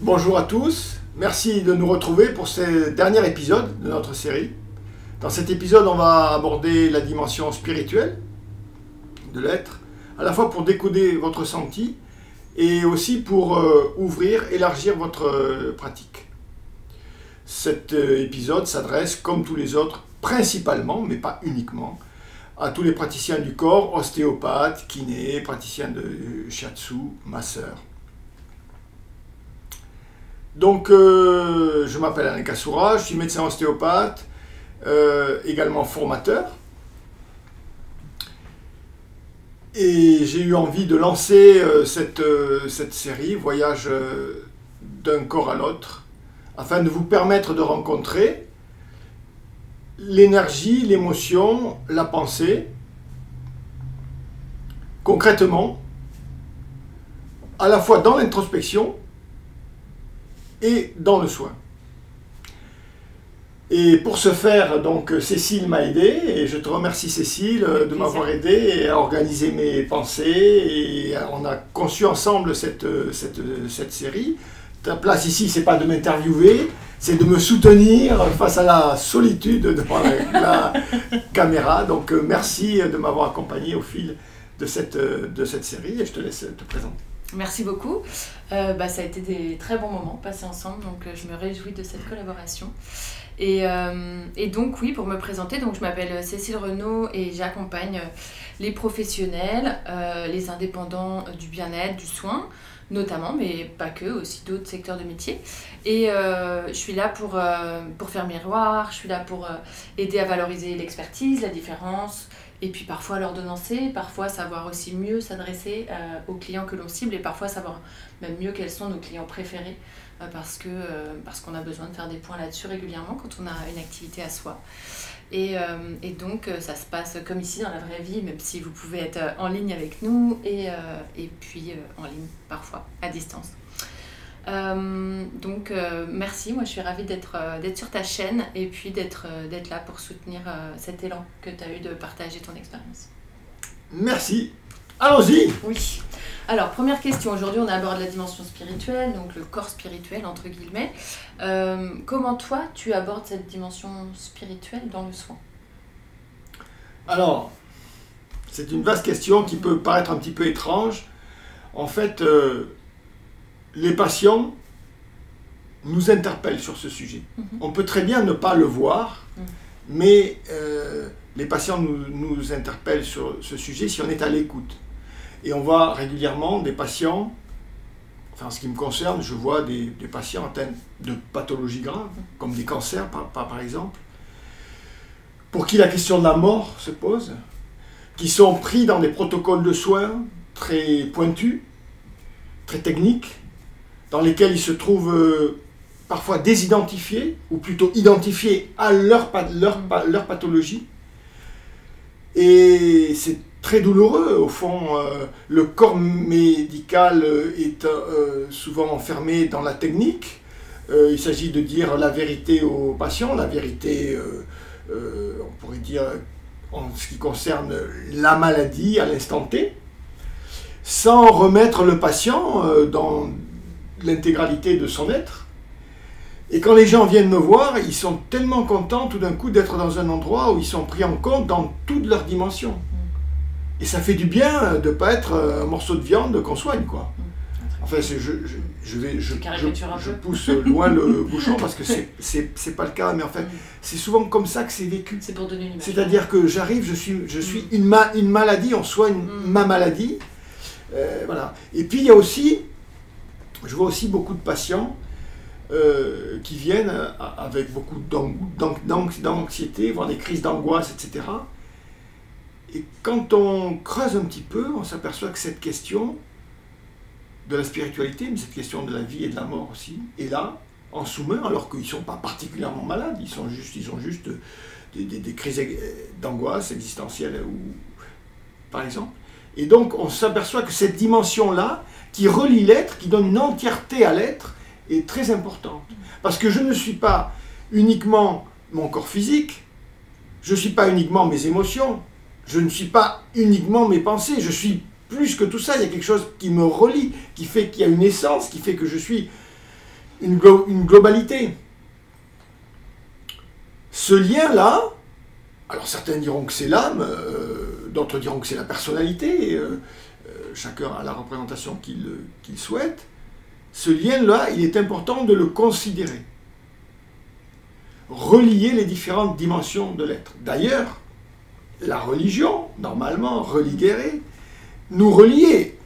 Bonjour à tous, merci de nous retrouver pour ce dernier épisode de notre série. Dans cet épisode, on va aborder la dimension spirituelle de l'être, à la fois pour décoder votre ressenti et aussi pour ouvrir, élargir votre pratique. Cet épisode s'adresse, comme tous les autres, principalement, mais pas uniquement, à tous les praticiens du corps, ostéopathes, kinés, praticiens de shiatsu, masseurs. Donc, je m'appelle Alain Kassoura, je suis médecin ostéopathe, également formateur. Et j'ai eu envie de lancer cette série, Voyage d'un corps à l'autre, afin de vous permettre de rencontrer l'énergie, l'émotion, la pensée, concrètement, à la fois dans l'introspection et dans le soin. Et pour ce faire, donc, Cécile m'a aidé, et je te remercie Cécile de m'avoir aidé à organiser mes pensées, et on a conçu ensemble cette série. Ta place ici, c'est pas de m'interviewer, c'est de me soutenir face à la solitude devant la caméra. Donc merci de m'avoir accompagné au fil de cette série, et je te laisse te présenter. Merci beaucoup. Ça a été des très bons moments passés ensemble, donc je me réjouis de cette collaboration. Et donc oui, pour me présenter, donc je m'appelle Cécile Renaud et j'accompagne les professionnels, les indépendants du bien-être, du soin, notamment, mais pas que, aussi d'autres secteurs de métier. Et je suis là pour faire miroir, je suis là pour aider à valoriser l'expertise, la différence, et puis parfois l'ordonnancer, parfois savoir aussi mieux s'adresser aux clients que l'on cible, et parfois savoir même mieux quels sont nos clients préférés, parce qu'on a besoin de faire des points là-dessus régulièrement quand on a une activité à soi. Et donc ça se passe comme ici dans la vraie vie, même si vous pouvez être en ligne avec nous, et puis en ligne parfois, à distance. Merci, moi je suis ravie d'être sur ta chaîne et puis d'être là pour soutenir cet élan que tu as eu de partager ton expérience. Merci, allons-y. Oui, alors première question, aujourd'hui on aborde la dimension spirituelle, donc le corps spirituel entre guillemets. Comment toi tu abordes cette dimension spirituelle dans le soin? Alors, c'est une vaste question qui peut paraître un petit peu étrange. En fait, les patients nous interpellent sur ce sujet. On peut très bien ne pas le voir, mais les patients nous interpellent sur ce sujet si on est à l'écoute. Et on voit régulièrement des patients, enfin en ce qui me concerne, je vois des patients atteints de pathologies graves, comme des cancers par exemple, pour qui la question de la mort se pose, qui sont pris dans des protocoles de soins très pointus, très techniques, dans lesquels ils se trouvent parfois désidentifiés, ou plutôt identifiés à leur pathologie. Et c'est très douloureux, au fond. Le corps médical est souvent enfermé dans la technique. Il s'agit de dire la vérité aux patients, la vérité, on pourrait dire, en ce qui concerne la maladie à l'instant T, sans remettre le patient dans l'intégralité de son être. Et quand les gens viennent me voir, ils sont tellement contents tout d'un coup d'être dans un endroit où ils sont pris en compte dans toutes leurs dimensions. Et ça fait du bien de ne pas être un morceau de viande qu'on soigne, quoi. Enfin, je pousse loin le bouchon parce que c'est pas le cas, mais en fait, c'est souvent comme ça que c'est vécu. C'est pour donner une image. C'est-à-dire que j'arrive, je suis une maladie, on soigne ma maladie. Voilà. Et puis il y a aussi, je vois aussi beaucoup de patients qui viennent avec beaucoup d'anxiété, voire des crises d'angoisse, etc. Et quand on creuse un petit peu, on s'aperçoit que cette question de la spiritualité, mais cette question de la vie et de la mort aussi, est là, en sous-main, alors qu'ils ne sont pas particulièrement malades, ils ont juste des crises d'angoisse existentielle, par exemple. Et donc on s'aperçoit que cette dimension-là, qui relie l'être, qui donne une entièreté à l'être, est très importante. Parce que je ne suis pas uniquement mon corps physique, je ne suis pas uniquement mes émotions, je ne suis pas uniquement mes pensées, je suis plus que tout ça, il y a quelque chose qui me relie, qui fait qu'il y a une essence, qui fait que je suis une globalité. Ce lien-là, alors certains diront que c'est l'âme, d'autres diront que c'est la personnalité, chacun a la représentation qu'il souhaite. Ce lien-là, il est important de le considérer. Relier les différentes dimensions de l'être. D'ailleurs, la religion, normalement, religérée, nous relier,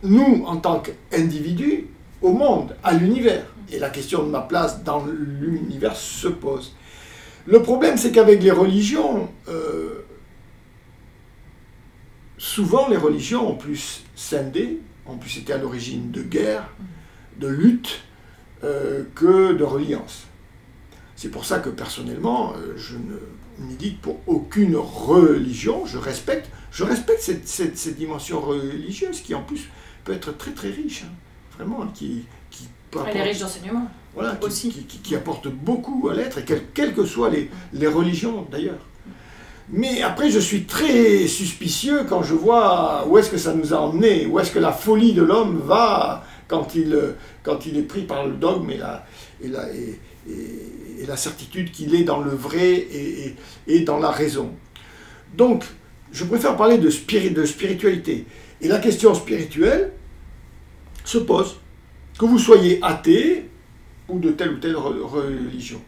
nous, en tant qu'individus, au monde, à l'univers. Et la question de ma place dans l'univers se pose. Le problème, c'est qu'avec les religions, souvent les religions ont plus scindé, ont plus été à l'origine de guerres, de luttes, que de reliance. C'est pour ça que personnellement, je ne milite pour aucune religion, je respecte cette dimension religieuse qui en plus peut être très très riche, hein, vraiment, qui peut apporter, elle est riche d'enseignements. Voilà, aussi. Qui apporte beaucoup à l'être, et quelles que soient les religions d'ailleurs. Mais après, je suis très suspicieux quand je vois où est-ce que ça nous a emmenés, où est-ce que la folie de l'homme va quand il est pris par le dogme et la certitude qu'il est dans le vrai et dans la raison. Donc, je préfère parler de spiritualité. Et la question spirituelle se pose, que vous soyez athée ou de telle religion.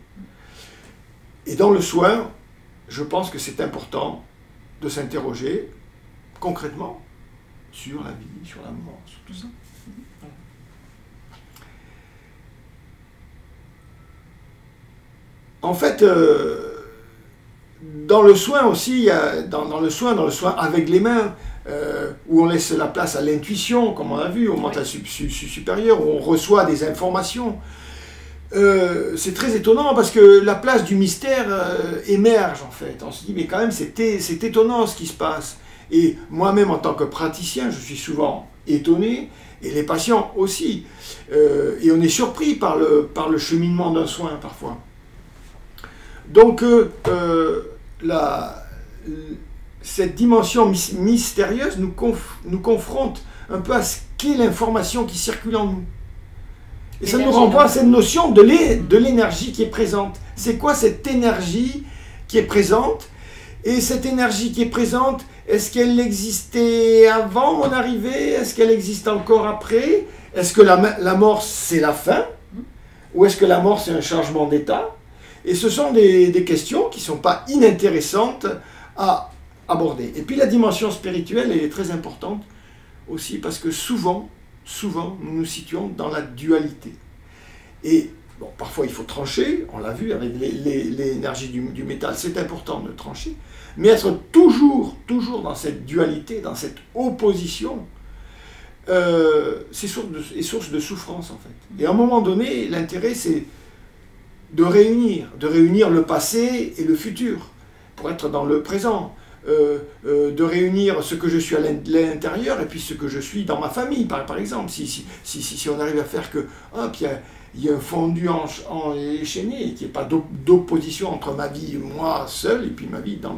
Et dans le soin, je pense que c'est important de s'interroger concrètement sur la vie, sur la mort, sur tout ça. En fait, dans le soin aussi, il y a, dans le soin avec les mains, où on laisse la place à l'intuition, comme on a vu, au mental supérieur, où on reçoit des informations. C'est très étonnant parce que la place du mystère émerge en fait. On se dit mais quand même c'est étonnant ce qui se passe. Et moi-même en tant que praticien, je suis souvent étonné, et les patients aussi. Et on est surpris par le cheminement d'un soin parfois. Donc cette dimension mystérieuse nous confronte un peu à ce qu'est l'information qui circule en nous. Et ça nous renvoie à cette notion de l'énergie qui est présente. C'est quoi cette énergie qui est présente? Et cette énergie qui est présente, est-ce qu'elle existait avant mon arrivée? Est-ce qu'elle existe encore après? Est-ce que la mort, c'est la fin? Ou est-ce que la mort, c'est un changement d'état? Et ce sont des questions qui ne sont pas inintéressantes à aborder. Et puis la dimension spirituelle, elle est très importante aussi parce que souvent, nous nous situons dans la dualité. Et bon, parfois il faut trancher, on l'a vu avec l'énergie du métal, c'est important de trancher, mais être toujours dans cette dualité, dans cette opposition, c'est source de souffrance en fait. Et à un moment donné, l'intérêt c'est de réunir le passé et le futur, pour être dans le présent. De réunir ce que je suis à l'intérieur et puis ce que je suis dans ma famille, par exemple. Si on arrive à faire que, hop, il y a un fondu enchaîné, qu'il n'y ait pas d'opposition entre ma vie, moi seul, et puis ma vie dans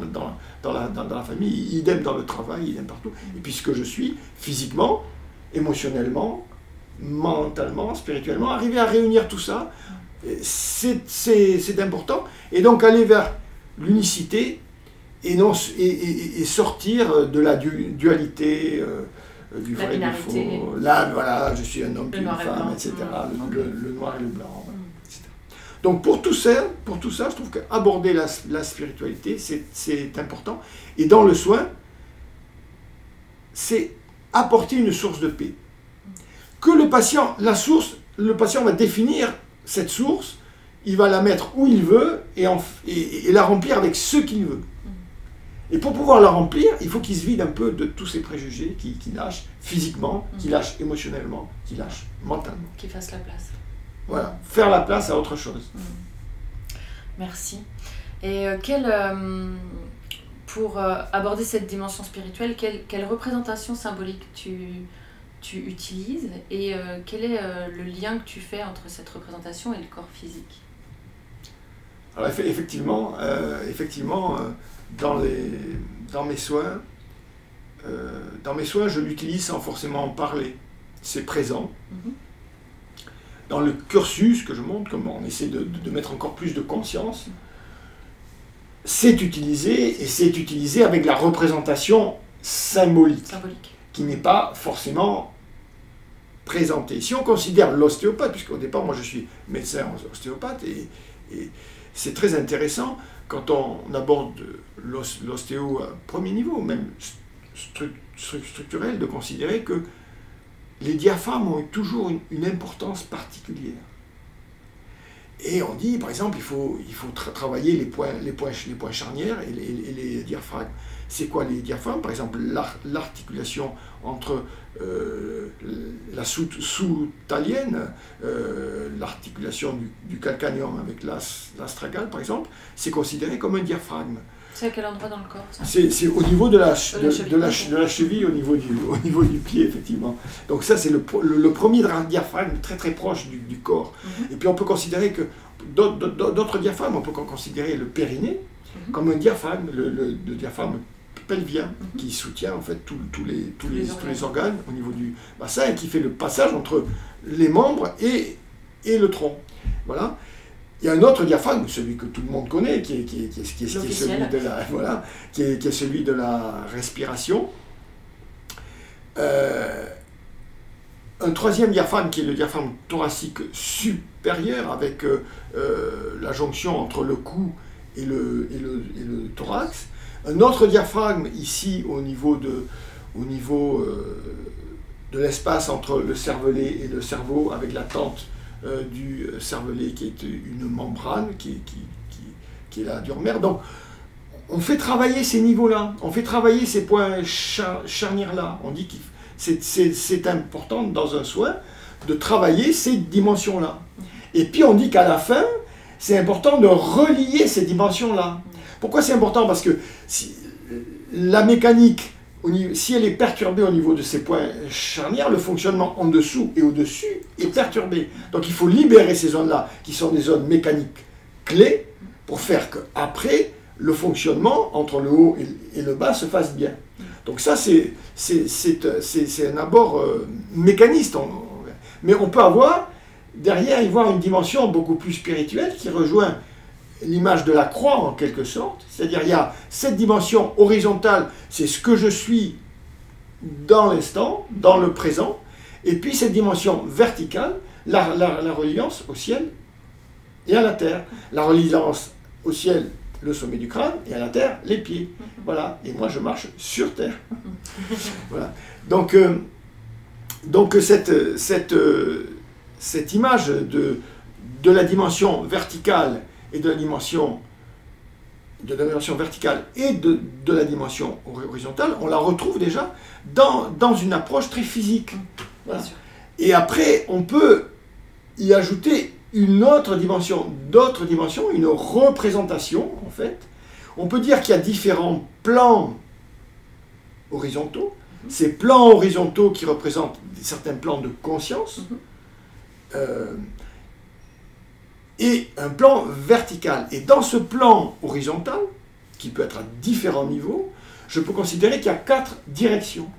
la famille, idem dans le travail, idem partout, et puis ce que je suis physiquement, émotionnellement, mentalement, spirituellement, arriver à réunir tout ça, c'est important. Et donc aller vers l'unicité, et sortir de la dualité, du vrai et du faux. Là, voilà, je suis un homme, puis une femme, etc. Le noir et le blanc, etc. Donc pour tout ça, je trouve qu'aborder la spiritualité, c'est important. Et dans le soin, c'est apporter une source de paix. Que le patient va définir cette source, il va la mettre où il veut et la remplir avec ce qu'il veut. Et pour pouvoir la remplir, il faut qu'il se vide un peu de tous ces préjugés qui lâchent physiquement, qui lâchent émotionnellement, qui lâchent mentalement. Qui fasse la place. Voilà, faire la place à autre chose. Merci. Et pour aborder cette dimension spirituelle, quelle représentation symbolique tu utilises et quel est le lien que tu fais entre cette représentation et le corps physique? Alors effectivement, dans mes soins, je l'utilise sans forcément en parler. C'est présent. dans le cursus que je montre, comment on essaie de mettre encore plus de conscience, c'est utilisé, et c'est utilisé avec la représentation symbolique. Qui n'est pas forcément présentée. Si on considère l'ostéopathe, puisqu'au départ, moi je suis médecin ostéopathe, et c'est très intéressant quand on aborde l'ostéo à premier niveau, même structurel, de considérer que les diaphragmes ont toujours une importance particulière. Et on dit, par exemple, il faut travailler les points charnières et les diaphragmes. C'est quoi les diaphragmes? Par exemple, l'articulation entre la sous-talienne, l'articulation du calcanéum avec l'astragale, par exemple, c'est considéré comme un diaphragme. C'est à quel endroit dans le corps ça? C'est au niveau de la cheville, au niveau du pied, effectivement. Donc ça, c'est le premier diaphragme très très proche du corps. Et puis on peut considérer que d'autres diaphragmes, on peut considérer le périnée comme un diaphragme, le diaphragme pelvien, qui soutient en fait tous les organes au niveau du bassin et qui fait le passage entre les membres et le tronc. Voilà. Il y a un autre diaphragme, celui que tout le monde connaît, qui est celui de la respiration. Un troisième diaphragme qui est le diaphragme thoracique supérieur, avec la jonction entre le cou et le thorax. Un autre diaphragme ici au niveau de l'espace entre le cervelet et le cerveau, avec la tente du cervelet qui est une membrane qui est la durmère. Donc on fait travailler ces niveaux-là, on fait travailler ces points charnières-là. On dit que c'est important dans un soin de travailler ces dimensions-là. Et puis on dit qu'à la fin, c'est important de relier ces dimensions-là. Pourquoi c'est important? Parce que si la mécanique, si elle est perturbée au niveau de ces points charnières, le fonctionnement en dessous et au-dessus est perturbé. Donc il faut libérer ces zones-là, qui sont des zones mécaniques clés, pour faire qu'après, le fonctionnement entre le haut et le bas se fasse bien. Donc ça, c'est un abord mécaniste. Mais on peut avoir, derrière, y voir une dimension beaucoup plus spirituelle qui rejoint l'image de la croix en quelque sorte, c'est-à-dire il y a cette dimension horizontale, c'est ce que je suis dans l'instant, dans le présent, et puis cette dimension verticale, la reliance au ciel et à la terre, la reliance au ciel, le sommet du crâne, et à la terre, les pieds. Voilà, et moi je marche sur terre. Voilà. Donc cette image de la dimension verticale et de la dimension verticale et de la dimension horizontale, on la retrouve déjà dans une approche très physique. Voilà. Et après, on peut y ajouter une autre dimension, d'autres dimensions, une représentation, en fait. On peut dire qu'il y a différents plans horizontaux. Ces plans horizontaux qui représentent certains plans de conscience. Et un plan vertical. Et dans ce plan horizontal, qui peut être à différents niveaux, je peux considérer qu'il y a 4 directions.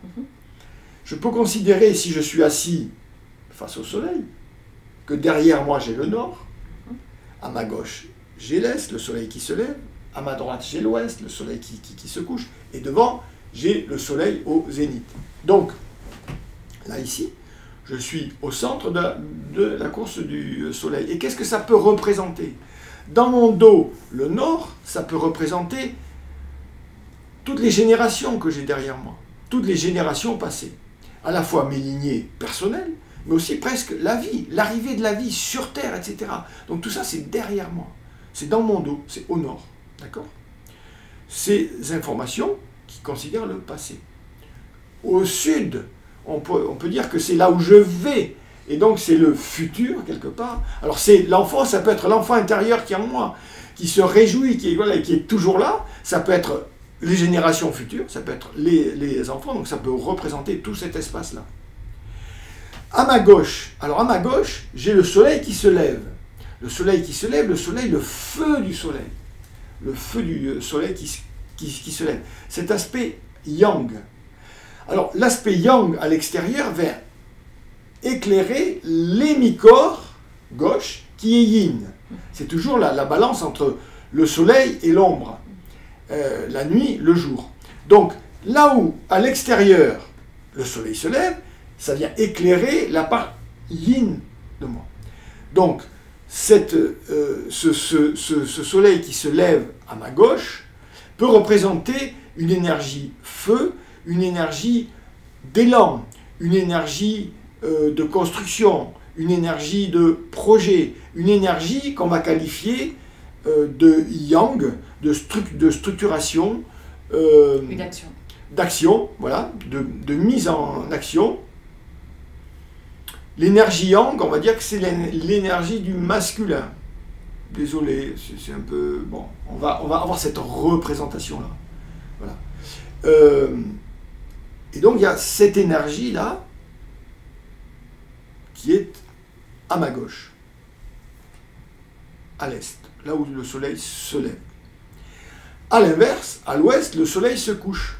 Je peux considérer, si je suis assis face au soleil, que derrière moi j'ai le nord, à ma gauche j'ai l'est, le soleil qui se lève, à ma droite j'ai l'ouest, le soleil qui se couche, et devant j'ai le soleil au zénith. Donc, là ici, je suis au centre de la course du soleil. Et qu'est-ce que ça peut représenter? Dans mon dos, le nord, ça peut représenter toutes les générations que j'ai derrière moi, toutes les générations passées. À la fois mes lignées personnelles, mais aussi presque la vie, l'arrivée de la vie sur Terre, etc. Donc tout ça, c'est derrière moi. C'est dans mon dos, c'est au nord. D'accord? Ces informations qui considèrent le passé. Au sud, on peut dire que c'est là où je vais, et donc c'est le futur quelque part. Alors c'est l'enfant, ça peut être l'enfant intérieur qui est en moi, qui se réjouit, qui est toujours là. Ça peut être les générations futures, ça peut être les enfants, donc ça peut représenter tout cet espace-là. À ma gauche, j'ai le soleil qui se lève. Le soleil qui se lève, le feu du soleil. Le feu du soleil qui se lève. Cet aspect yang. Alors, l'aspect yang à l'extérieur va éclairer l'hémicorps qui est yin. C'est toujours la balance entre le soleil et l'ombre, la nuit, le jour. Donc, là où, à l'extérieur, le soleil se lève, ça vient éclairer la part yin de moi. Donc, ce soleil qui se lève à ma gauche peut représenter une énergie feu, une énergie d'élan, une énergie de construction, une énergie de projet, une énergie qu'on va qualifier de yang, de structuration, d'action, voilà, de mise en action. L'énergie yang, on va dire que c'est l'énergie du masculin. Désolé, c'est un peu... Bon, on va avoir cette représentation-là. Voilà. Et donc, il y a cette énergie-là qui est à ma gauche, à l'est, là où le soleil se lève. À l'inverse, à l'ouest, le soleil se couche.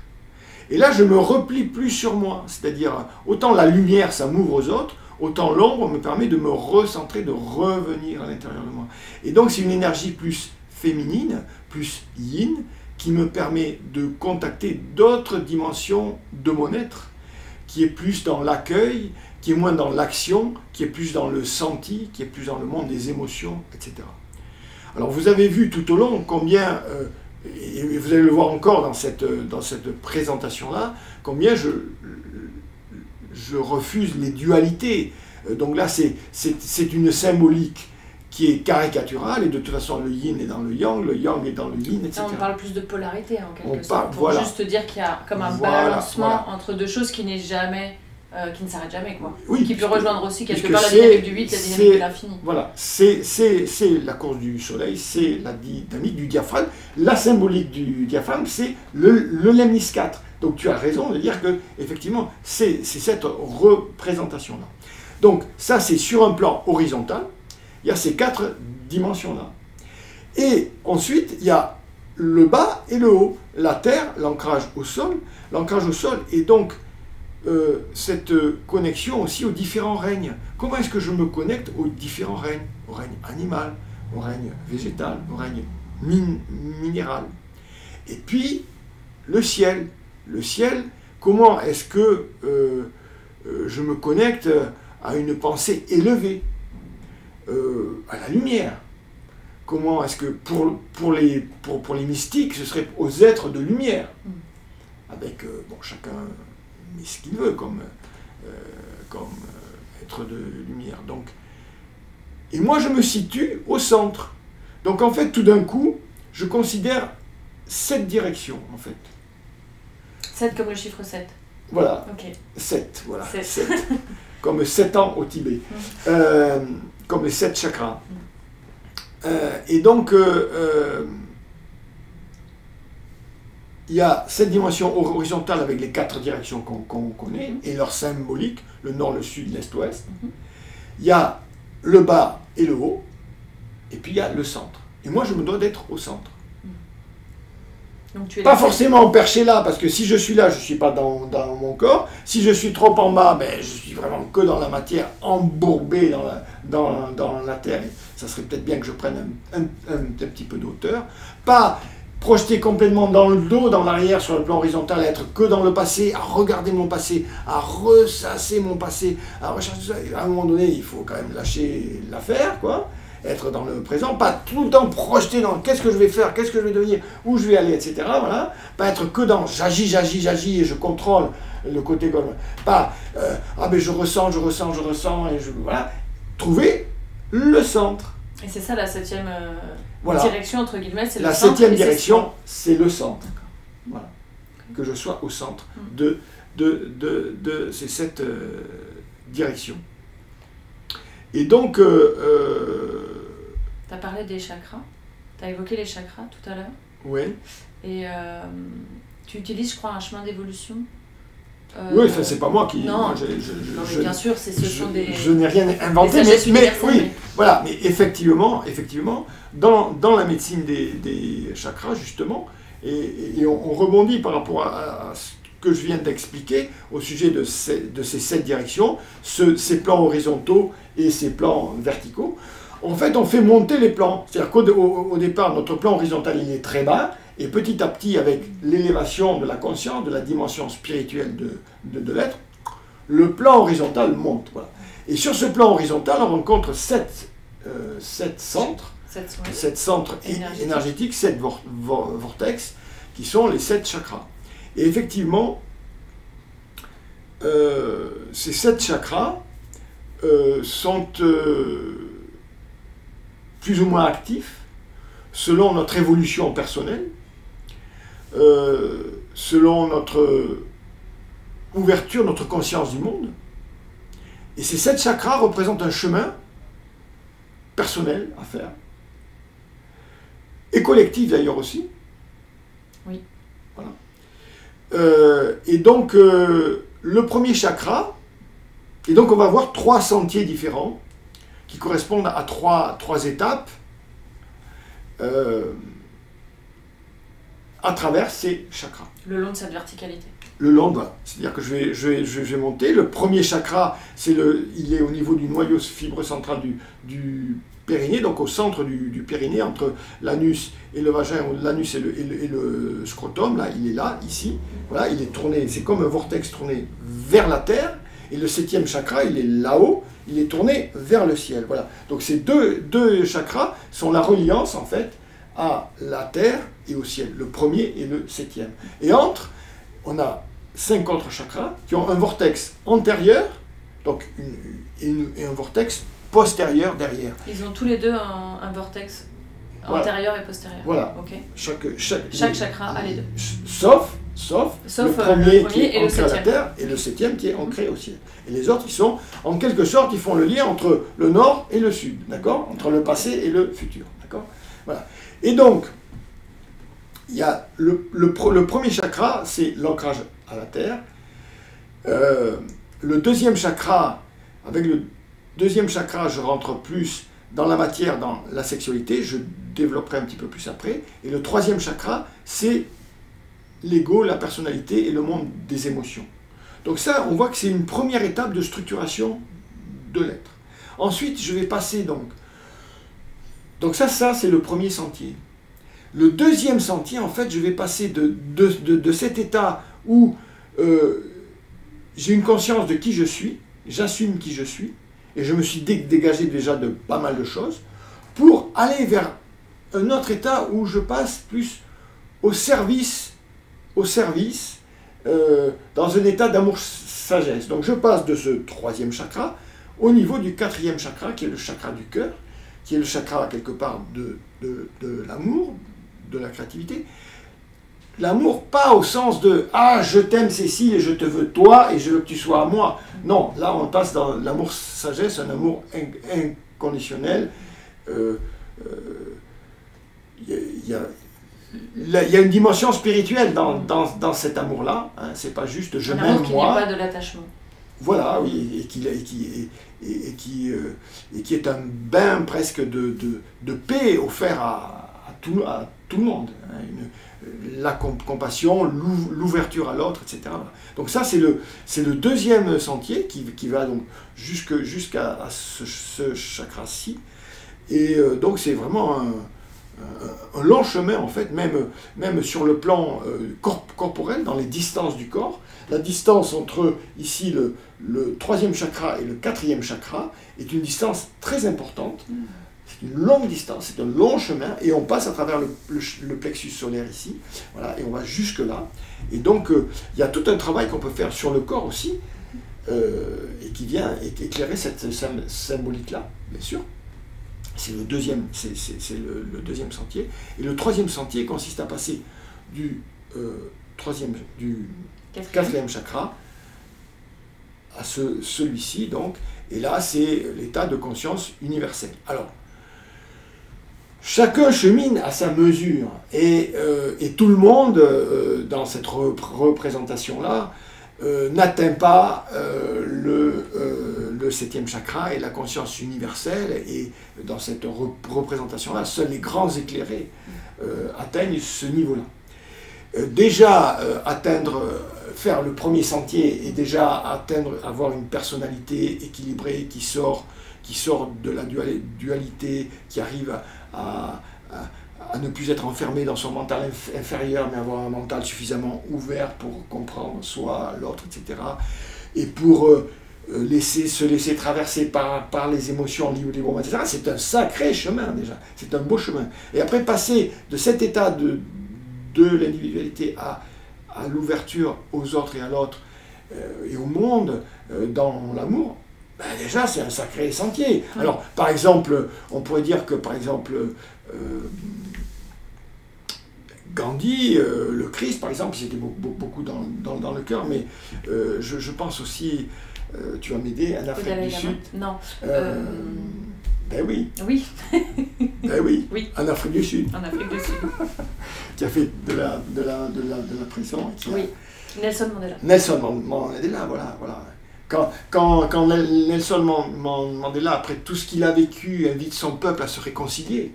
Et là, je me replie plus sur moi. C'est-à-dire, autant la lumière, ça m'ouvre aux autres, autant l'ombre me permet de me recentrer, de revenir à l'intérieur de moi. Et donc, c'est une énergie plus féminine, plus yin, qui me permet de contacter d'autres dimensions de mon être, qui est plus dans l'accueil, qui est moins dans l'action, qui est plus dans le senti, qui est plus dans le monde des émotions, etc. Alors, vous avez vu tout au long combien... et vous allez le voir encore dans cette présentation-là, combien je refuse les dualités. Donc là, c'est une symbolique qui est caricaturale, et de toute façon, le yin est dans le yang est dans le yin, etc. Là, on parle plus de polarité, en quelque sorte, pour juste dire qu'il y a comme un balancement entre deux choses qui n'est jamais... qui ne s'arrête jamais, quoi. Oui, qui peut rejoindre aussi quelque part la dynamique du 8, la dynamique de l'infini. Voilà, c'est la course du soleil, c'est la dynamique du diaphragme. La symbolique du diaphragme, c'est le lemnis 4. Donc tu as raison de dire que, effectivement, c'est cette représentation-là. Donc ça, c'est sur un plan horizontal, il y a ces 4 dimensions-là. Et ensuite, il y a le bas et le haut. La terre, l'ancrage au sol. L'ancrage au sol est donc cette connexion aussi aux différents règnes. Comment est-ce que je me connecte aux différents règnes? Au règne animal, au règne végétal, au règne minéral. Et puis, le ciel. Le ciel, comment est-ce que je me connecte à une pensée élevée, à la lumière? Comment est-ce que, pour les mystiques, ce serait aux êtres de lumière, avec, bon, chacun met ce qu'il veut comme être de lumière. Donc, et moi, je me situe au centre. Donc, en fait, tout d'un coup, je considère cette direction, en fait. 7 comme le chiffre 7. Voilà, okay. 7, voilà, 7. Comme 7 ans au Tibet, comme les 7 chakras. Et donc, il y a cette dimension horizontale avec les 4 directions qu'on connaît, et leur symbolique, le nord, le sud, l'est, l'ouest. Il y a le bas et le haut, et puis il y a le centre. Et moi, je me dois d'être au centre. Donc, tu es pas forcément perché là, parce que si je suis là, je ne suis pas dans mon corps. Si je suis trop en bas, ben, je suis vraiment que dans la matière, embourbé dans la terre. Ça serait peut-être bien que je prenne un petit peu d'auteur. Pas projeté complètement dans le dos, dans l'arrière, sur le plan horizontal, à être que dans le passé, à regarder mon passé, à ressasser mon passé, à rechercher ça. À un moment donné, il faut quand même lâcher l'affaire, quoi. Être dans le présent, pas tout le temps projeté dans qu'est-ce que je vais faire, qu'est-ce que je vais devenir, où je vais aller, etc. Voilà. Pas être que dans j'agis et je contrôle le côté comme pas ah ben je ressens et je voilà. Trouver le centre. Et c'est ça la 7e voilà. direction entre guillemets, c'est le la centre. La 7e direction, c'est le centre. Voilà. Okay. Que je sois au centre de ces 7 directions. Et donc, tu as parlé des chakras, tu as évoqué les chakras tout à l'heure. Oui. Et tu utilises, je crois, un chemin d'évolution. Oui, enfin, c'est pas moi qui... Non, moi, non mais bien sûr, ce sont des... Je n'ai rien inventé, mais oui, voilà. Mais effectivement, dans la médecine des chakras, justement, et on rebondit par rapport à ce que je viens d'expliquer au sujet de ces 7 directions, ces plans horizontaux et ces plans verticaux. En fait, on fait monter les plans. C'est-à-dire qu'au départ, notre plan horizontal, il est très bas, et petit à petit, avec l'élévation de la conscience, de la dimension spirituelle de l'être, le plan horizontal monte. Voilà. Et sur ce plan horizontal, on rencontre sept centres, sept centres énergétiques, 7 vortex, qui sont les 7 chakras. Et effectivement, ces 7 chakras sont plus ou moins actifs selon notre évolution personnelle, selon notre ouverture, notre conscience du monde. Et ces 7 chakras représentent un chemin personnel à faire, et collectif d'ailleurs aussi. Oui. Voilà. Et donc, le premier chakra, et donc on va voir 3 sentiers différents qui correspondent à trois étapes à travers ces chakras. Le long de cette verticalité. Le long, voilà. C'est-à-dire que je vais monter. Le premier chakra, il est au niveau du noyau fibre central du périnée, donc au centre du périnée, entre l'anus et le vagin, ou l'anus et le scrotum. Là, il est là, ici. Voilà, il est tourné, c'est comme un vortex tourné vers la terre. Et le 7e chakra, il est là-haut, il est tourné vers le ciel. Voilà. Donc ces deux chakras sont la reliance, en fait, à la terre et au ciel. Le premier et le 7e. Et entre, on a 5 autres chakras qui ont un vortex antérieur, donc et un vortex postérieur derrière. Ils ont tous les deux un vortex antérieur et postérieur. Voilà. Okay. Chaque chakra a les deux. Sauf le premier qui est ancré à la terre et le 7e qui est ancré au ciel. Et les autres, ils sont, en quelque sorte, ils font le lien entre le nord et le sud, d'accord? Entre le passé et le futur, d'accord? Voilà. Et donc, il y a le premier chakra, c'est l'ancrage à la terre. Le deuxième chakra, avec le deuxième chakra, je rentre plus dans la matière, dans la sexualité, je développerai un petit peu plus après. Et le troisième chakra, c'est l'ego, la personnalité et le monde des émotions. Donc ça, on voit que c'est une première étape de structuration de l'être. Ensuite, je vais passer donc ça c'est le premier sentier. Le deuxième sentier, en fait, je vais passer de cet état où j'ai une conscience de qui je suis, j'assume qui je suis, et je me suis dégagé déjà de pas mal de choses, pour aller vers un autre état où je passe plus au service, dans un état d'amour-sagesse. Donc je passe de ce troisième chakra au niveau du 4e chakra, qui est le chakra du cœur, qui est le chakra quelque part de l'amour, de la créativité. L'amour, pas au sens de « Ah, je t'aime Cécile et je te veux toi et je veux que tu sois à moi ». Non, là on passe dans l'amour-sagesse, un amour inconditionnel. Il y a une dimension spirituelle dans cet amour-là. Hein, c'est pas juste « je m'aime moi ». Un amour qui n'est pas de l'attachement. Voilà, oui, et qui est un bain presque de paix offert à tout le monde. Hein, la compassion, l'ouverture à l'autre, etc. Donc ça, c'est le deuxième sentier qui va donc jusqu'à ce chakra-ci. Et donc c'est vraiment un long chemin, en fait, même sur le plan corporel, dans les distances du corps. La distance entre, ici, le 3e chakra et le 4e chakra est une distance très importante. C'est une longue distance, c'est un long chemin, et on passe à travers le plexus solaire ici, voilà, et on va jusque là. Et donc, il y a tout un travail qu'on peut faire sur le corps aussi, et qui vient éclairer cette symbolique-là, bien sûr. C'est le deuxième sentier. Et le 3e sentier consiste à passer du 4e chakra à celui-ci, donc, et là, c'est l'état de conscience universel. Alors, chacun chemine à sa mesure, et tout le monde, dans cette représentation-là, n'atteint pas le 7e chakra et la conscience universelle, et dans cette représentation-là, seuls les grands éclairés atteignent ce niveau-là. Faire le premier sentier et déjà avoir une personnalité équilibrée qui sort qui sort de la dualité, qui arrive à ne plus être enfermé dans son mental inférieur, mais avoir un mental suffisamment ouvert pour comprendre soi, l'autre, etc. Et pour se laisser traverser par les émotions librement, etc. C'est un sacré chemin déjà, c'est un beau chemin. Et après passer de cet état de l'individualité à l'ouverture aux autres et à l'autre et au monde dans l'amour, ben déjà c'est un sacré sentier. Oui. Alors par exemple, on pourrait dire que par exemple Gandhi, le Christ par exemple, c'était beaucoup dans le cœur, mais je pense aussi, tu vas m'aider, en Afrique du Sud. Non. Ben oui. Oui. Ben oui. Oui. En Afrique du Sud. En Afrique du Sud. Qui a fait de la prison. Oui. Nelson Mandela. Nelson Mandela, voilà. Quand Nelson Mandela, après tout ce qu'il a vécu, invite son peuple à se réconcilier,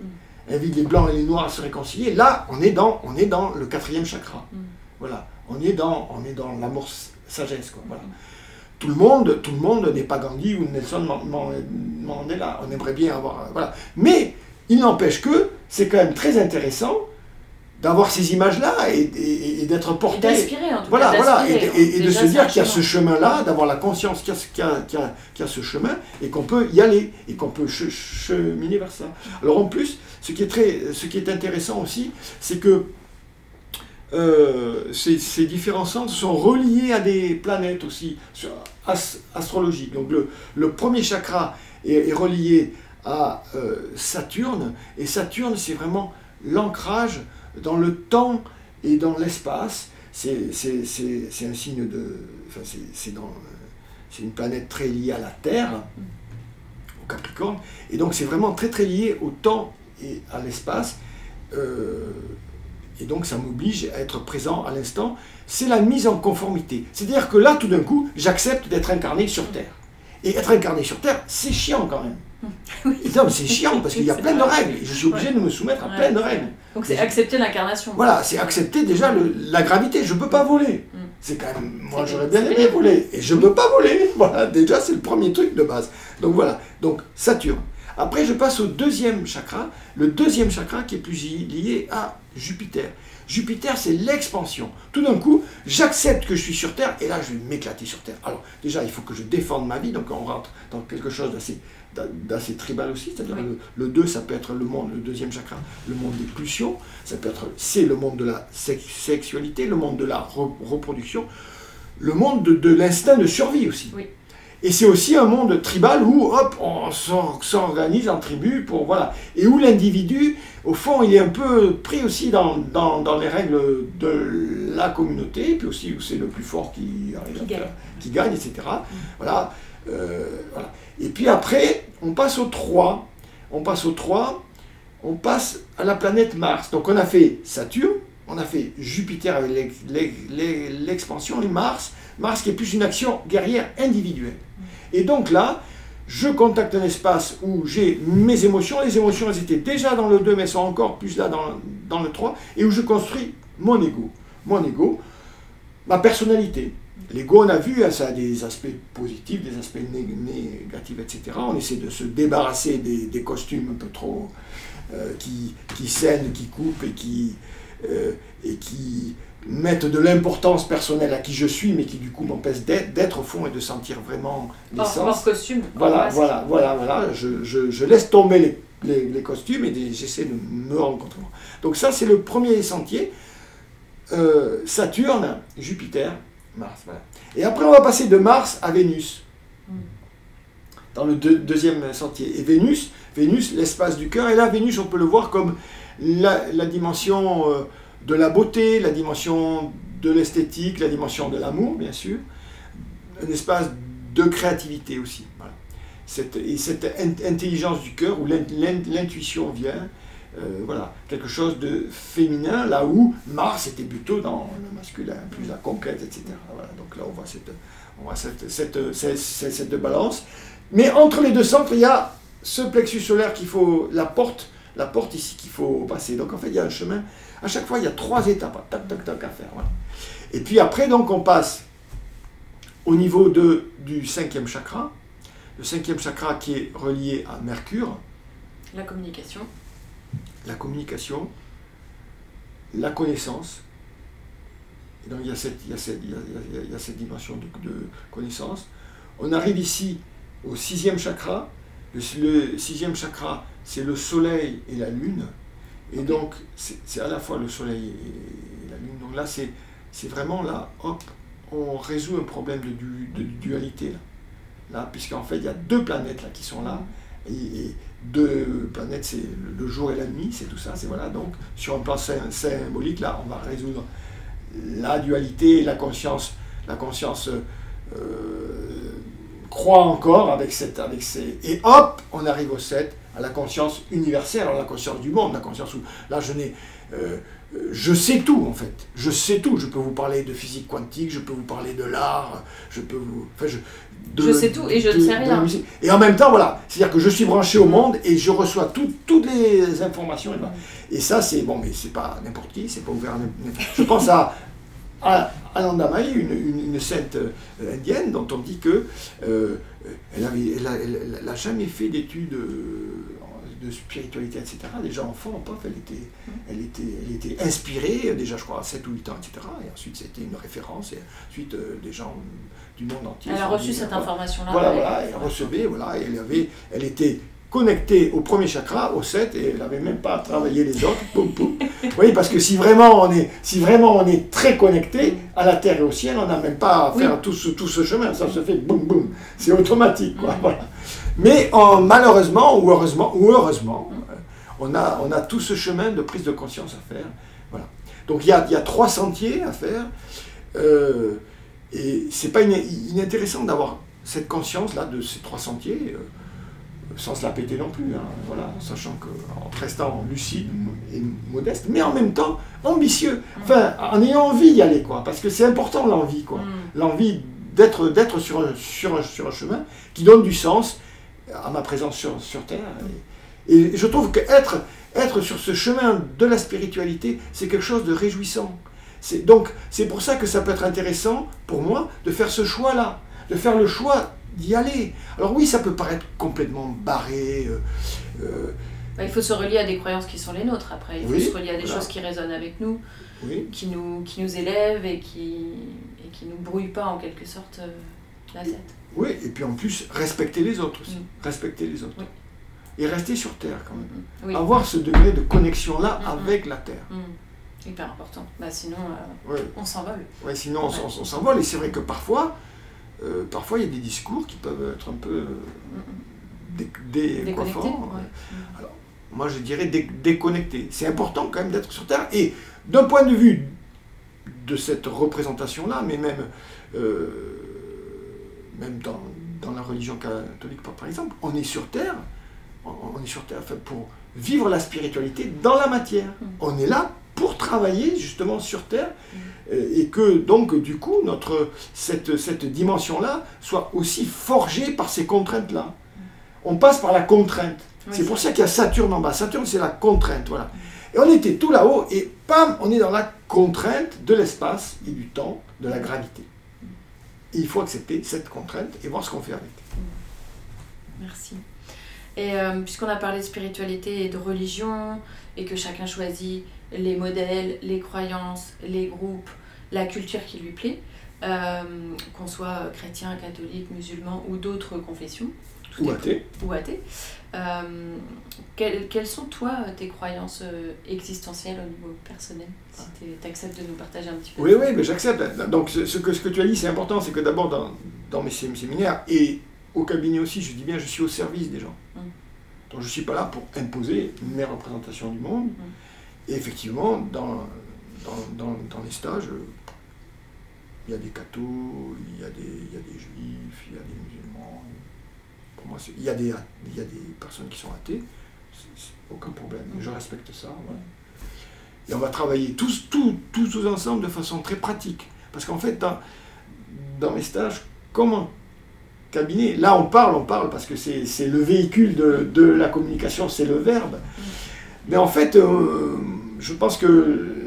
invite les blancs et les noirs à se réconcilier, là, on est dans le 4e chakra. Voilà. On est dans l'amour sagesse, quoi. Voilà. Tout le monde n'est pas Gandhi ou Nelson Mandela. On aimerait bien avoir... Voilà. Mais il n'empêche que c'est quand même très intéressant d'avoir ces images-là et d'être porté... Et d'inspirer, en tout cas. Voilà. Et de se dire qu'il y a ce chemin-là, d'avoir la conscience qu'il y a ce chemin et qu'on peut y aller et qu'on peut cheminer vers ça. Alors en plus, ce qui est intéressant aussi, c'est que ces différents centres sont reliés à des planètes aussi astrologiques. Donc le premier chakra est relié à Saturne, et Saturne c'est vraiment l'ancrage dans le temps et dans l'espace. C'est un signe de... Enfin, c'est une planète très liée à la Terre, au Capricorne, et donc c'est vraiment très très lié au temps et à l'espace. Et donc ça m'oblige à être présent à l'instant. C'est la mise en conformité. C'est-à-dire que là, tout d'un coup, j'accepte d'être incarné sur Terre. Et être incarné sur Terre, c'est chiant quand même. Oui. C'est chiant parce qu'il y a plein de règles. Je suis obligé de me soumettre à plein de règles. Donc c'est accepter l'incarnation. Voilà, c'est accepter déjà la gravité. Je ne peux pas voler. C'est quand même... Moi, j'aurais bien aimé voler. Et je ne peux pas voler. Voilà, déjà, c'est le premier truc de base. Donc voilà, donc Saturne. Après, je passe au deuxième chakra. Le deuxième chakra qui est plus lié à Jupiter. Jupiter, c'est l'expansion. Tout d'un coup, j'accepte que je suis sur Terre et là, je vais m'éclater sur Terre. Alors, déjà, il faut que je défende ma vie. Donc, on rentre dans quelque chose d'assez tribal aussi. C'est-à-dire le 2, ça peut être le monde, le deuxième chakra, le monde des pulsions. C'est le monde de la sexualité, le monde de la reproduction, le monde de l'instinct de survie aussi. Oui. Et c'est aussi un monde tribal où, hop, on s'organise en tribu pour, voilà. Et où l'individu, au fond, il est un peu pris aussi dans les règles de la communauté, et puis aussi où c'est le plus fort qui gagne, etc. Voilà, voilà. Et puis après, on passe au 3. On passe à la planète Mars. Donc on a fait Saturne, on a fait Jupiter avec l'expansion, et Mars qui est plus une action guerrière individuelle. Et donc là, je contacte un espace où j'ai mes émotions. Les émotions, elles étaient déjà dans le 2, mais elles sont encore plus là dans le 3, et où je construis mon ego. Mon ego, ma personnalité. L'ego, on a vu, ça a des aspects positifs, des aspects négatifs, etc. On essaie de se débarrasser des costumes un peu trop qui saignent, qui coupent et qui mettent de l'importance personnelle à qui je suis, mais qui du coup m'empêchent d'être au fond et de sentir vraiment l'essence. Hors costume. Voilà. Je laisse tomber les costumes et j'essaie de me rencontrer. Donc ça, c'est le premier sentier. Saturne, Jupiter, Mars. Voilà. Et après, on va passer de Mars à Vénus. Dans le deuxième sentier. Et Vénus, l'espace du cœur. Et là, Vénus, on peut le voir comme la dimension de la beauté, la dimension de l'esthétique, la dimension de l'amour, bien sûr. Un espace de créativité aussi. Voilà. Cette intelligence du cœur où l'intuition vient. Voilà, quelque chose de féminin, là où Mars était plutôt dans le masculin, plus la conquête, etc. Voilà, donc là, on voit cette balance. Mais entre les deux centres, il y a ce plexus solaire qu'il faut, la porte ici qu'il faut passer. Donc en fait, il y a un chemin. À chaque fois, il y a 3 étapes, tac, à faire. Voilà. Et puis après, donc, on passe au niveau du 5e chakra. le 5e chakra qui est relié à Mercure. La communication. La communication, la connaissance. Et donc il y a cette dimension de connaissance. On arrive ici au 6e chakra. Le 6e chakra, c'est le soleil et la lune. Et donc, c'est à la fois le soleil et la lune. Donc là, c'est vraiment là, hop, on résout un problème de dualité. Là, puisqu'en fait, il y a 2 planètes là, qui sont là. Et 2 planètes, c'est le jour et la nuit, c'est tout ça. Voilà, donc, sur un plan symbolique, là, on va résoudre la dualité, la conscience croit encore avec ces... Et hop, on arrive au 7, à la conscience universelle, alors la conscience du monde, la conscience où... Là, je sais tout, en fait. Je sais tout. Je peux vous parler de physique quantique, je peux vous parler de l'art, je peux vous... Enfin, je sais tout et je ne sais rien. Et en même temps, voilà, c'est-à-dire que je suis branché au monde et je reçois toutes les informations. Et ça, c'est... Bon, mais c'est pas n'importe qui, c'est pas ouvert à n'importe... Je pense à Anandamayi, une sainte indienne dont on dit que elle n'a jamais fait d'études de spiritualité, etc. Déjà enfant, elle était inspirée, déjà je crois à 7 ou 8 ans, etc. Et ensuite c'était une référence, et ensuite des gens du monde entier. Elle a reçu cette information-là. Voilà, elle recevait, voilà, et elle était connectée au 1er chakra, au 7, et elle n'avait même pas à travailler les autres. Poum, poum. Oui, parce que si vraiment on est très connecté à la Terre et au ciel, on n'a même pas à faire tout ce chemin, ça se fait boum boum, c'est automatique, quoi. Voilà. Mais malheureusement ou heureusement, on a tout ce chemin de prise de conscience à faire. Voilà. Donc il y a 3 sentiers à faire, et c'est pas inintéressant d'avoir cette conscience-là de ces 3 sentiers, sans se la péter non plus, hein, voilà, sachant qu'en restant lucide et modeste, mais en même temps ambitieux, enfin, en ayant envie d'y aller, quoi, parce que c'est important l'envie, quoi, l'envie d'être sur un chemin qui donne du sens à ma présence sur Terre. Et je trouve qu'être sur ce chemin de la spiritualité, c'est quelque chose de réjouissant. Donc, c'est pour ça que ça peut être intéressant, pour moi, de faire ce choix-là, de faire le choix d'y aller. Alors oui, ça peut paraître complètement barré. Il faut se relier à des croyances qui sont les nôtres, après. Il faut se relier à des choses qui résonnent avec nous, qui nous élèvent et qui nous brouillent pas, en quelque sorte, la tête. Oui, et puis en plus, respecter les autres aussi. Respecter les autres. Oui. Et rester sur Terre, quand même. Oui. Avoir ce degré de connexion-là avec la Terre. Hyper important. Sinon, on s'envole. Oui, sinon, on s'envole. Et c'est vrai que parfois, il y a des discours qui peuvent être un peu déconnectés. Alors, moi, je dirais déconnectés. C'est important quand même d'être sur Terre. Et d'un point de vue de cette représentation-là, mais même dans la religion catholique, par exemple, on est sur Terre pour vivre la spiritualité dans la matière. On est là pour travailler justement sur Terre, et que donc du coup cette dimension-là soit aussi forgée par ces contraintes-là. On passe par la contrainte. C'est pour ça qu'il y a Saturne en bas. Saturne, c'est la contrainte, voilà. Et on était tout là-haut, et pam, on est dans la contrainte de l'espace et du temps, de la gravité. Et il faut accepter cette contrainte et voir ce qu'on fait avec. Merci. Et puisqu'on a parlé de spiritualité et de religion, et que chacun choisit les modèles, les croyances, les groupes, la culture qui lui plaît, qu'on soit chrétien, catholique, musulman ou d'autres confessions. Ou athée. Quelles sont, toi, tes croyances existentielles au niveau personnel, si tu acceptes de nous partager un petit peu? Oui, mais j'accepte. Donc, ce que tu as dit, c'est important, c'est que d'abord, dans mes séminaires, et au cabinet aussi, je dis bien, je suis au service des gens. Donc, je ne suis pas là pour imposer mes représentations du monde. Et effectivement, dans les stages, il y a des cathos, il y a des juifs, il y a des musulmans. Pour moi, il y a des personnes qui sont athées, c'est aucun problème. Je respecte ça. Voilà. Et on va travailler tous ensemble de façon très pratique. Parce qu'en fait, dans mes stages, comme en cabinet, là on parle parce que c'est le véhicule de la communication, c'est le verbe. Mais en fait, je pense que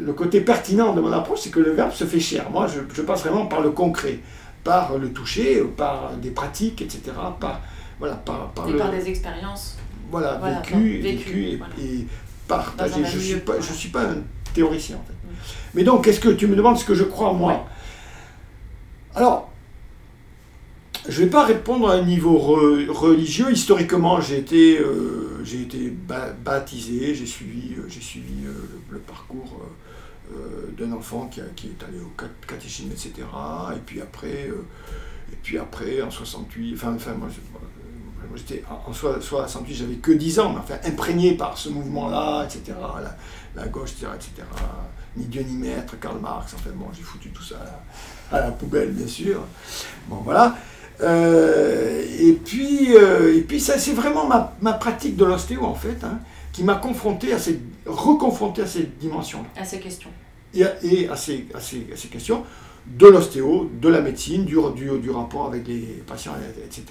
le côté pertinent de mon approche, c'est que le verbe se fait cher. Moi, je passe vraiment par le concret, par le toucher, par des pratiques, etc., voilà, par des expériences. Voilà, Voilà, vécu voilà. et partagé. Je voilà. suis pas un théoricien en fait. Mais donc, qu'est-ce que tu me demandes ce que je crois en moi? Ouais. Alors, je ne vais pas répondre à un niveau religieux. Historiquement, j'ai été baptisé, j'ai suivi le parcours d'un enfant qui est allé au catéchisme, etc. Et puis après en 68, moi j'étais en 68, j'avais que 10 ans, mais enfin imprégné par ce mouvement-là, etc. La gauche, etc. Ni Dieu ni maître, Karl Marx, enfin bon, j'ai foutu tout ça à la poubelle, bien sûr. Bon, voilà. Et puis ça, c'est vraiment ma pratique de l'ostéo, en fait, hein, qui m'a reconfronté à cette dimension-là. À ces questions. Et à ces questions de l'ostéo, de la médecine, du rapport avec les patients, etc.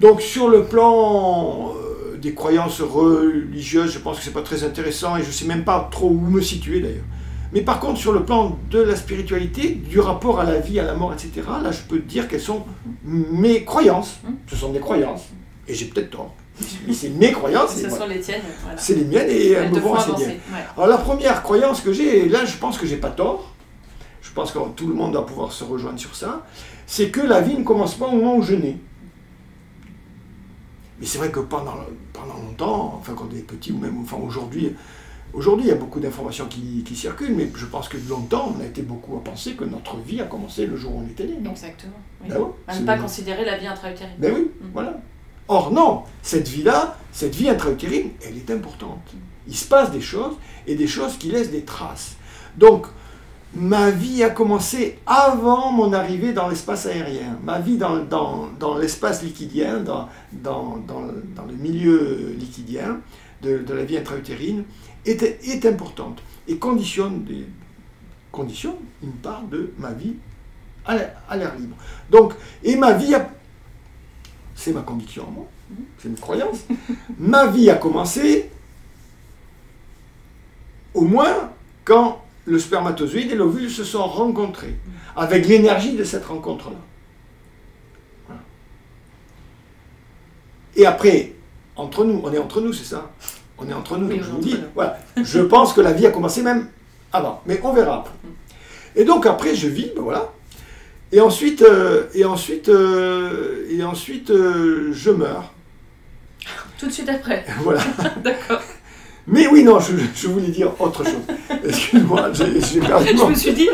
Donc, sur le plan des croyances religieuses, je pense que c'est pas très intéressant et je sais même pas trop où me situer d'ailleurs. Mais par contre, sur le plan de la spiritualité, du rapport à la vie, à la mort, etc., là, je peux te dire quelles sont mes croyances. Ce sont des croyances. Et j'ai peut-être tort. Mais c'est mes croyances. Ce sont les tiennes. Voilà. C'est les miennes et elles me vont assez bien. Ouais. Alors, la première croyance que j'ai, et là, je pense que j'ai pas tort, je pense que tout le monde doit pouvoir se rejoindre sur ça, c'est que la vie ne commence pas au moment où je nais. Mais c'est vrai que pendant longtemps, enfin quand on est petit ou même enfin aujourd'hui, il y a beaucoup d'informations qui circulent, mais je pense que longtemps, on a été beaucoup à penser que notre vie a commencé le jour où on était né. Non? Exactement. Oui. Ben ouais, à ne pas considérer la vie intra-utérine. Ben oui, voilà. Or non, cette vie intra-utérine, elle est importante. Il se passe des choses, et des choses qui laissent des traces. Donc, ma vie a commencé avant mon arrivée dans l'espace aérien. Ma vie dans l'espace liquidien, dans le milieu liquidien de la vie intra-utérine, est importante et conditionne une part de ma vie à l'air libre. Donc, et ma vie c'est ma conviction en moi, c'est une croyance, ma vie a commencé au moins quand le spermatozoïde et l'ovule se sont rencontrés, avec l'énergie de cette rencontre-là. Voilà. Et après, entre nous, on est entre nous, c'est ça? On est entre nous, oui, donc je vous dis, voilà, je pense que la vie a commencé même avant, mais on verra après. Et donc après, je vis, ben voilà, et ensuite, je meurs. Tout de suite après. Voilà. D'accord. Mais oui, non, je voulais dire autre chose. Excuse-moi, j'ai perdu. Je me suis dit,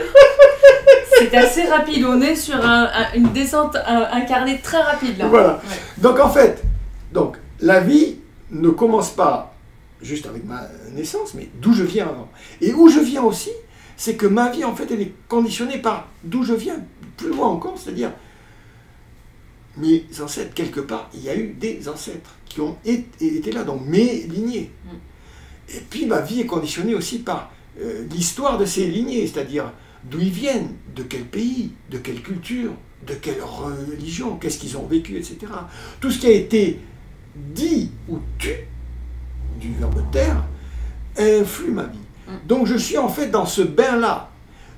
c'est assez rapide. On est sur une descente incarnée très rapide là. Voilà. Ouais. Donc en fait, la vie ne commence pas juste avec ma naissance, mais d'où je viens avant. Et où je viens aussi, c'est que ma vie, en fait, elle est conditionnée par d'où je viens, plus loin encore, c'est-à-dire mes ancêtres, quelque part, il y a eu des ancêtres qui ont été là, donc mes lignées. Et puis ma vie est conditionnée aussi par l'histoire de ces lignées, c'est-à-dire d'où ils viennent, de quel pays, de quelle culture, de quelle religion, qu'est-ce qu'ils ont vécu, etc. Tout ce qui a été dit ou tu, du verbe taire, influe ma vie. Donc je suis en fait dans ce bain-là.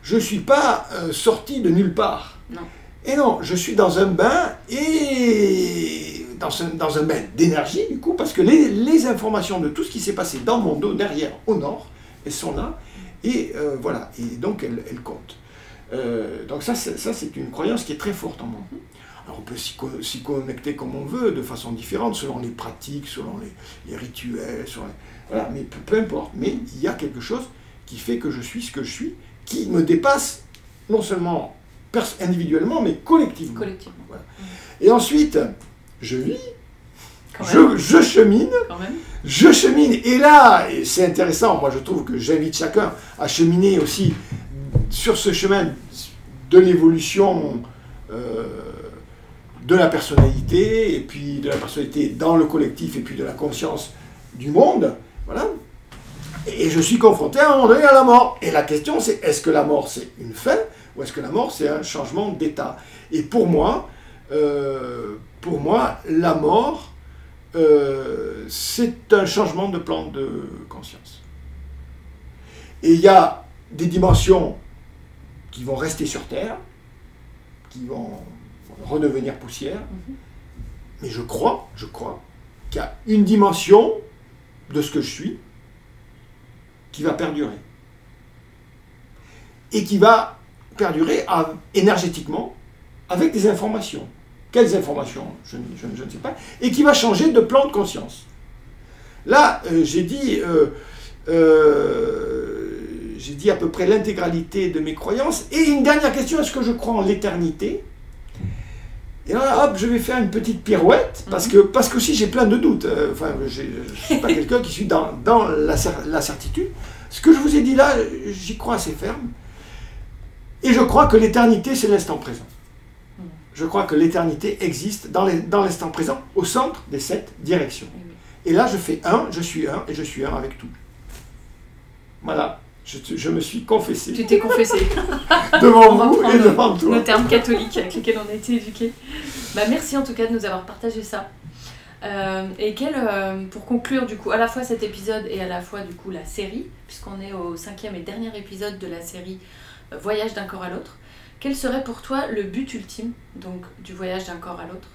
Je ne suis pas sorti de nulle part. Non. Et non, je suis dans un bain et dans un bain d'énergie, du coup, parce que les informations de tout ce qui s'est passé dans mon dos, derrière, au nord, elles sont là, et voilà, et donc elles comptent. Donc ça, c'est une croyance qui est très forte en moi. Alors on peut s'y connecter comme on veut, de façon différente, selon les pratiques, selon les rituels, voilà, mais peu importe. Mais il y a quelque chose qui fait que je suis ce que je suis, qui me dépasse non seulement individuellement, mais collectivement. Voilà. Et ensuite, je vis, je chemine, je chemine, et là, c'est intéressant, moi je trouve que j'invite chacun à cheminer aussi sur ce chemin de l'évolution de la personnalité, et puis de la personnalité dans le collectif, et puis de la conscience du monde, voilà. Et je suis confronté à un moment donné à la mort. Et la question c'est, est-ce que la mort c'est une fin, ou est-ce que la mort c'est un changement d'état? Et pour moi, la mort, c'est un changement de plan de conscience. Et il y a des dimensions qui vont rester sur Terre, qui vont redevenir poussière, mais je crois qu'il y a une dimension de ce que je suis qui va perdurer. Et qui va perdurer énergétiquement avec des informations. Quelles informations? Je ne sais pas. Et qui va changer de plan de conscience. Là, j'ai dit à peu près l'intégralité de mes croyances. Et une dernière question, est-ce que je crois en l'éternité? Et là, hop, je vais faire une petite pirouette, parce que aussi j'ai plein de doutes. Enfin, je ne suis pas quelqu'un qui suis dans la certitude. Ce que je vous ai dit là, j'y crois assez ferme. Et je crois que l'éternité, c'est l'instant présent. Je crois que l'éternité existe dans l'instant présent, au centre des 7 directions. Et là, je fais un, je suis un, et je suis un avec tout. Voilà. Je me suis confessé. Tu t'es confessé. Devant vous et devant toi. Nos termes catholiques avec lesquels on a été éduqués. Bah, merci en tout cas de nous avoir partagé ça. Et pour conclure du coup à la fois cet épisode et à la fois du coup la série, puisqu'on est au 5e et dernier épisode de la série Voyage d'un corps à l'autre, quel serait pour toi le but ultime donc, du voyage d'un corps à l'autre,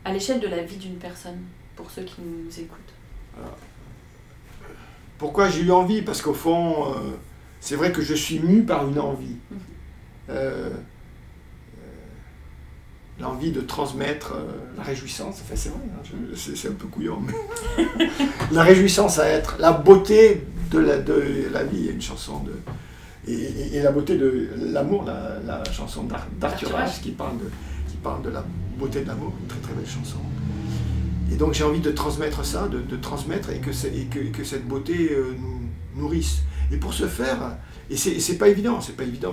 à l'échelle de la vie d'une personne, pour ceux qui nous écoutent? Pourquoi j'ai eu envie? Parce qu'au fond... c'est vrai que je suis mu par une envie. L'envie de transmettre la réjouissance. Enfin, c'est vrai, hein, c'est un peu couillon. Mais la réjouissance à être la beauté de la vie. Il y a une chanson de... Et la beauté de l'amour, la chanson d'Arthur Ashe qui parle de la beauté de l'amour. Une très très belle chanson. Et donc j'ai envie de transmettre ça, de transmettre et que cette beauté nous nourrisse. Et pour ce faire, et c'est pas évident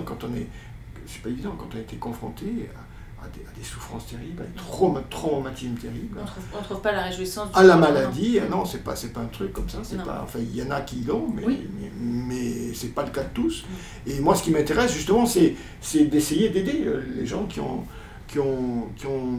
quand on a été confronté à des souffrances terribles, à des traumatismes terribles. On trouve pas la réjouissance à la maladie, non, c'est pas un truc comme ça, enfin il y en a qui l'ont, mais c'est pas le cas de tous. Et moi ce qui m'intéresse justement, c'est d'essayer d'aider les gens qui ont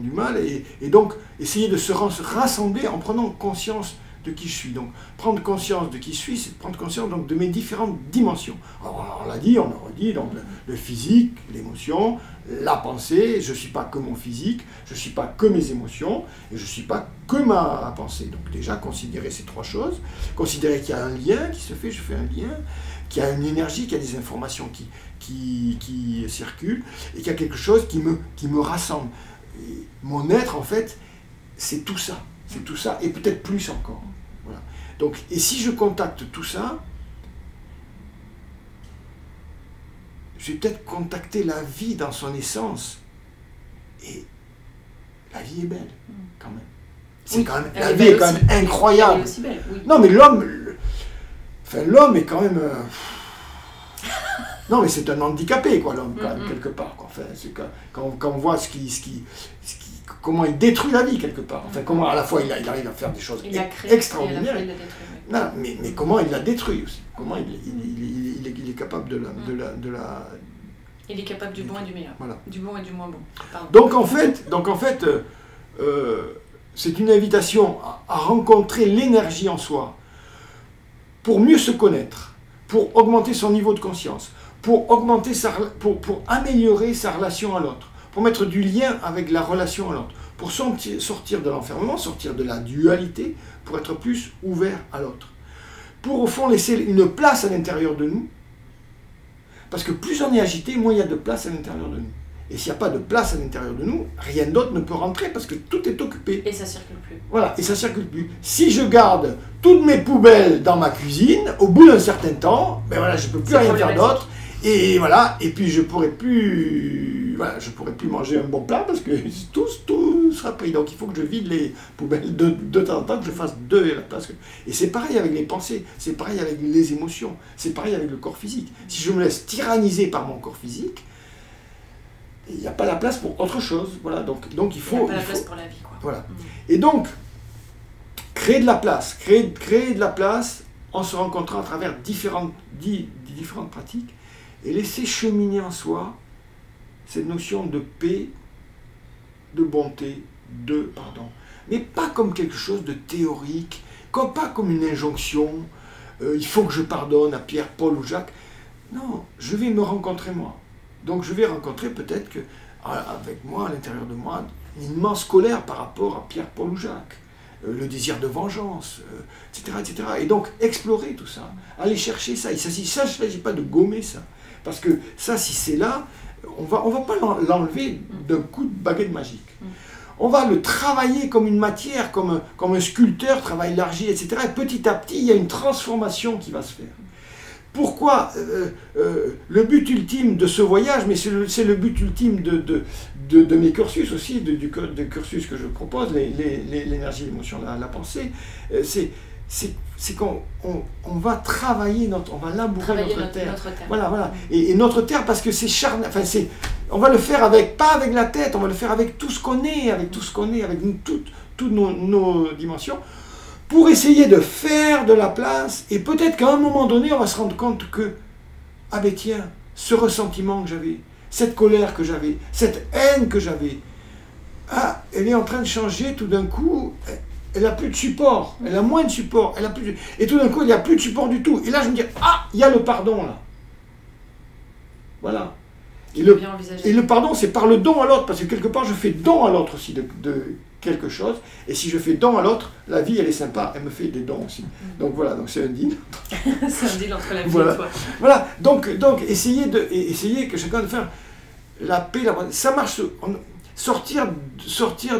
du mal, et donc essayer de se rassembler en prenant conscience de qui je suis. Donc, prendre conscience de qui je suis, c'est prendre conscience donc, de mes différentes dimensions. Alors, on l'a dit, on l'a redit, donc le physique, l'émotion, la pensée, je ne suis pas que mon physique, je ne suis pas que mes émotions, et je ne suis pas que ma pensée. Donc déjà, considérer ces 3 choses, considérer qu'il y a un lien qui se fait, je fais un lien, qu'il y a une énergie, qu'il y a des informations qui circulent, et qu'il y a quelque chose qui me rassemble. Et mon être, en fait, c'est tout ça. C'est tout ça, et peut-être plus encore. Voilà. Donc, et si je contacte tout ça, je vais peut-être contacter la vie dans son essence. Et la vie est belle, quand même. C'est quand même, la vie est quand même incroyable. Elle est aussi belle, oui. Non, mais l'homme est quand même... Non, mais c'est un handicapé, quoi, l'homme, quand même, quelque part. Quoi. Enfin, c'est quand on voit comment il détruit la vie, quelque part. Enfin, comment à la fois il arrive à faire des choses extraordinaires. Non, mais comment il la détruit aussi. Comment il est capable de la... Il est capable du bon et du meilleur. Voilà. Du bon et du moins bon. Pardon. Donc en fait c'est une invitation à rencontrer l'énergie en soi pour mieux se connaître, pour augmenter son niveau de conscience, pour améliorer sa relation à l'autre, pour mettre du lien avec la relation à l'autre, pour sortir de l'enfermement, sortir de la dualité, pour être plus ouvert à l'autre. Pour au fond laisser une place à l'intérieur de nous, parce que plus on est agité, moins il y a de place à l'intérieur de nous. Et s'il n'y a pas de place à l'intérieur de nous, rien d'autre ne peut rentrer parce que tout est occupé. Et ça ne circule plus. Voilà, et ça ne circule plus. Si je garde toutes mes poubelles dans ma cuisine, au bout d'un certain temps, ben voilà, je ne peux plus rien faire d'autre. Et voilà, et puis je ne pourrai plus manger un bon plat parce que tout sera pris. Donc il faut que je vide les poubelles de temps en temps, que je fasse de la place. Et c'est pareil avec les pensées, c'est pareil avec les émotions, c'est pareil avec le corps physique. Si je me laisse tyranniser par mon corps physique, il n'y a pas la place pour autre chose. Voilà, donc il faut... Il n'y a pas la place pour la vie, quoi. Voilà. Et donc, créer de la place, en se rencontrant à travers différentes pratiques, et laisser cheminer en soi cette notion de paix, de bonté, de pardon. Mais pas comme quelque chose de théorique, pas comme une injonction, il faut que je pardonne à Pierre, Paul ou Jacques. Non, je vais me rencontrer moi. Donc je vais rencontrer peut-être que avec moi, à l'intérieur de moi, une immense colère par rapport à Pierre-Paul ou Jacques, le désir de vengeance, etc., etc. Et donc, explorer tout ça, aller chercher ça. Il ne s'agit pas de gommer ça. Parce que ça, si c'est là, on va pas l'enlever d'un coup de baguette magique. On va le travailler comme une matière, comme un sculpteur travaille l'argile, etc. Et petit à petit, il y a une transformation qui va se faire. Pourquoi le but ultime de ce voyage, mais c'est le but ultime de mes cursus aussi, du cursus que je propose, l'énergie, l'émotion, la pensée, c'est qu'on va travailler, on va labourer notre terre. Voilà, voilà. Et notre terre, parce que c'est charnel, enfin on va le faire pas avec la tête, on va le faire avec tout ce qu'on est, avec toutes nos dimensions, pour essayer de faire de la place, et peut-être qu'à un moment donné, on va se rendre compte que, ah ben tiens, ce ressentiment que j'avais, cette colère que j'avais, cette haine que j'avais, ah, elle est en train de changer tout d'un coup, elle n'a plus de support, elle a moins de support, et tout d'un coup, il n'y a plus de support du tout. Et là, je me dis, ah, il y a le pardon là. Voilà. Et le pardon, c'est par le don à l'autre, parce que quelque part, je fais don à l'autre aussi de quelque chose, et si je fais don à l'autre, la vie, elle est sympa, elle me fait des dons aussi. Donc voilà, donc c'est un deal. C'est un deal entre la vie voilà. et toi. Voilà, donc essayez que chacun de faire la paix, ça marche, sortir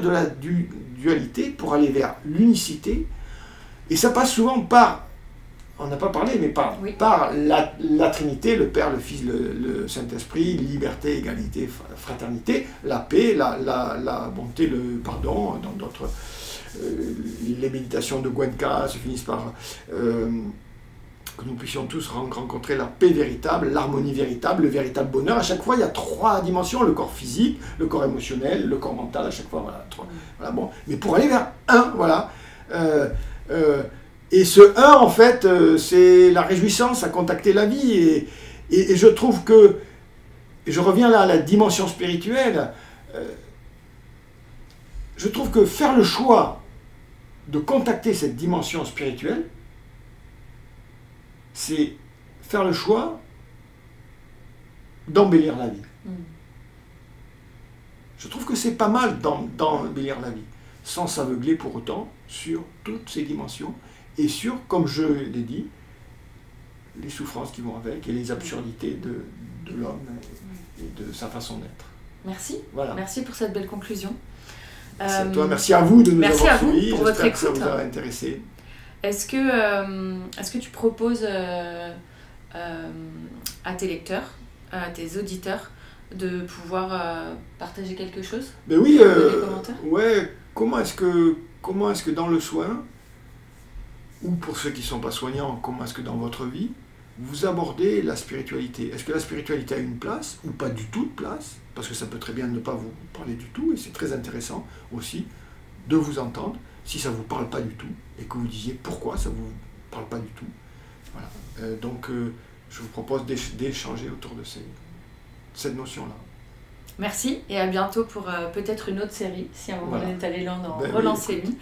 de la dualité pour aller vers l'unicité, et ça passe souvent par, on n'a pas parlé, mais par la Trinité, le Père, le Fils, le Saint-Esprit, liberté, égalité, fraternité, la paix, la bonté, le pardon, dans d'autres... les méditations de Goenka se finissent par... que nous puissions tous rencontrer la paix véritable, l'harmonie véritable, le véritable bonheur. À chaque fois, il y a 3 dimensions, le corps physique, le corps émotionnel, le corps mental, à chaque fois, voilà. 3, voilà, bon. Mais pour aller vers 1, voilà... et ce 1, en fait, c'est la réjouissance à contacter la vie. Et je trouve que, et je reviens là à la dimension spirituelle, je trouve que faire le choix de contacter cette dimension spirituelle, c'est faire le choix d'embellir la vie. Je trouve que c'est pas mal d'embellir la vie, sans s'aveugler pour autant sur toutes ces dimensions, et sur, comme je l'ai dit, les souffrances qui vont avec et les absurdités de l'homme et de sa façon d'être. Merci. Voilà. Merci pour cette belle conclusion. Merci à toi, merci à vous de nous avoir suivis. Pour votre écoute. J'espère que ça vous a intéressé. Est-ce que tu proposes à tes lecteurs, à tes auditeurs, de pouvoir partager quelque chose? Ben oui, des commentaires? Ouais, comment est-ce que dans le soin, ou pour ceux qui ne sont pas soignants, comment est-ce que dans votre vie, vous abordez la spiritualité? Est-ce que la spiritualité a une place ou pas du tout de place? Parce que ça peut très bien ne pas vous parler du tout, et c'est très intéressant aussi de vous entendre si ça ne vous parle pas du tout, et que vous disiez pourquoi ça ne vous parle pas du tout. Voilà. Donc je vous propose d'échanger autour de cette notion-là. Merci, et à bientôt pour peut-être une autre série, si à un moment donné tu as l'élan d'en relancer une.